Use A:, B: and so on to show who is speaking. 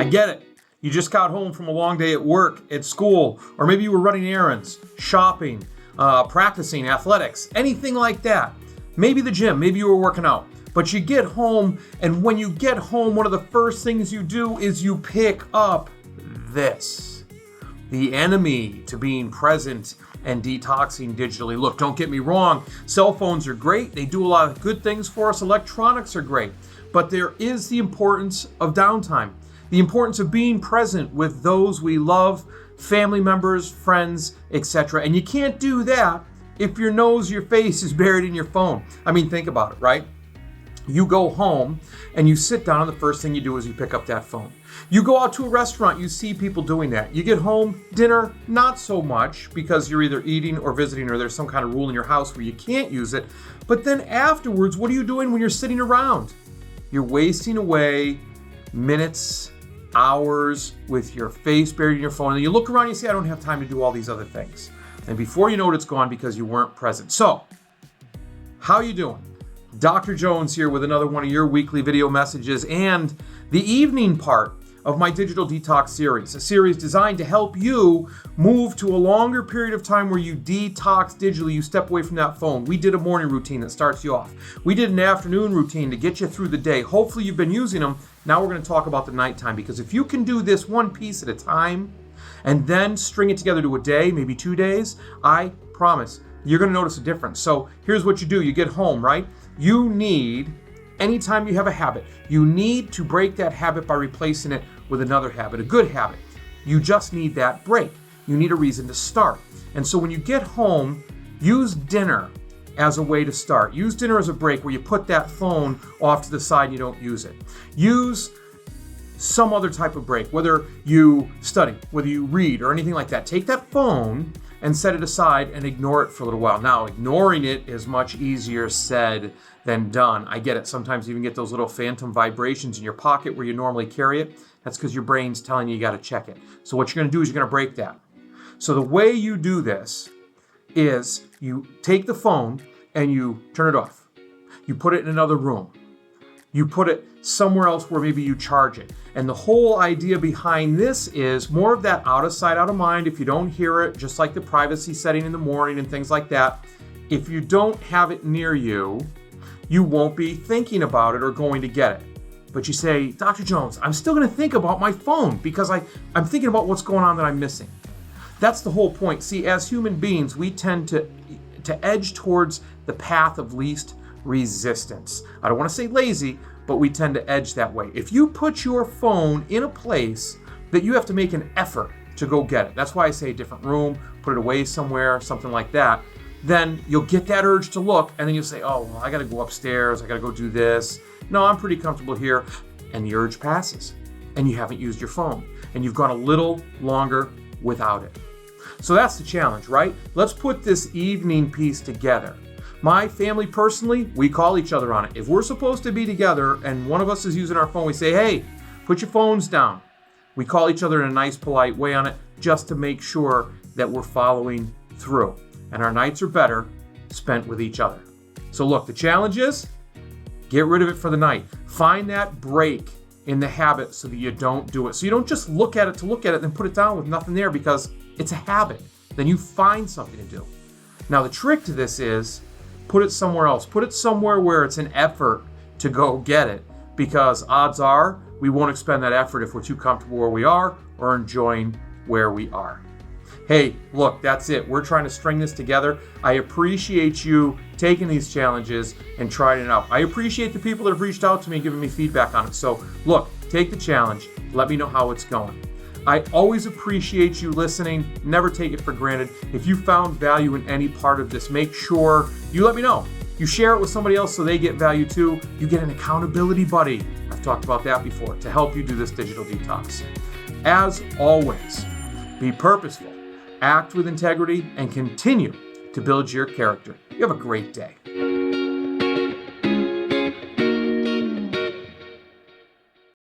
A: I get it. You just got home from a long day at work, at school, or maybe you were running errands, shopping, practicing, athletics, anything like that. Maybe the gym, maybe you were working out. But you get home, and when you get home, one of the first things you do is you pick up this. The enemy to being present and detoxing digitally. Look, don't get me wrong, cell phones are great. They do a lot of good things for us. Electronics are great. But there is the importance of downtime. The importance of being present with those we love, family members, friends, etc. And you can't do that if your nose, your face is buried in your phone. I mean, think about it, right? You go home and you sit down and the first thing you do is you pick up that phone. You go out to a restaurant, you see people doing that. You get home, dinner, not so much because you're either eating or visiting or there's some kind of rule in your house where you can't use it. But then afterwards, what are you doing when you're sitting around? You're wasting away minutes, hours with your face buried in your phone. And you look around and you say, I don't have time to do all these other things. And before you know it, it's gone because you weren't present. So, how you doing? Dr. Jones here with another one of your weekly video messages and the evening part of my Digital Detox series, a series designed to help you move to a longer period of time where you detox digitally, you step away from that phone. We did a morning routine that starts you off. We did an afternoon routine to get you through the day. Hopefully you've been using them. Now we're going to talk about the nighttime, because if you can do this one piece at a time and then string it together to a day, maybe 2 days, I promise you're going to notice a difference. So here's what you do. You get home, right? You need, anytime you have a habit, you need to break that habit by replacing it with another habit, a good habit. You just need that break. You need a reason to start. And so when you get home, use dinner as a way to start. Use dinner as a break where you put that phone off to the side and you don't use it. Use some other type of break, whether you study, whether you read or anything like that. Take that phone and set it aside and ignore it for a little while. Now, ignoring it is much easier said than done. I get it. Sometimes you even get those little phantom vibrations in your pocket where you normally carry it. That's because your brain's telling you got to check it. So what you're going to do is you're going to break that. So the way you do this is you take the phone and you turn it off. You put it in another room. You put it somewhere else where maybe you charge it. And the whole idea behind this is more of that out of sight, out of mind. If you don't hear it, just like the privacy setting in the morning and things like that, if you don't have it near you, you won't be thinking about it or going to get it. But you say, Dr. Jones, I'm still going to think about my phone because I'm thinking about what's going on that I'm missing. That's the whole point. See, as human beings, we tend to edge towards the path of least resistance. I don't want to say lazy, but we tend to edge that way. If you put your phone in a place that you have to make an effort to go get it, that's why I say a different room, put it away somewhere, something like that, then you'll get that urge to look, and then you'll say, oh, well, I got to go upstairs, I got to go do this. No, I'm pretty comfortable here. And the urge passes, and you haven't used your phone, and you've gone a little longer without it. So that's the challenge, right? Let's put this evening piece together. My family personally, we call each other on it. If we're supposed to be together and one of us is using our phone, we say, hey, put your phones down. We call each other in a nice, polite way on it just to make sure that we're following through. And our nights are better spent with each other. So look, the challenge is get rid of it for the night. Find that break in the habit so that you don't do it. So you don't just look at it to look at it and then put it down with nothing there because it's a habit. Then you find something to do. Now the trick to this is put it somewhere else. Put it somewhere where it's an effort to go get it, because odds are we won't expend that effort if we're too comfortable where we are or enjoying where we are. Hey, look, that's it. We're trying to string this together. I appreciate you taking these challenges and trying it out. I appreciate the people that have reached out to me and given me feedback on it. So look, take the challenge. Let me know how it's going. I always appreciate you listening. Never take it for granted. If you found value in any part of this, make sure you let me know. You share it with somebody else so they get value too. You get an accountability buddy. I've talked about that before to help you do this digital detox. As always, be purposeful, act with integrity, and continue to build your character. You have a great day.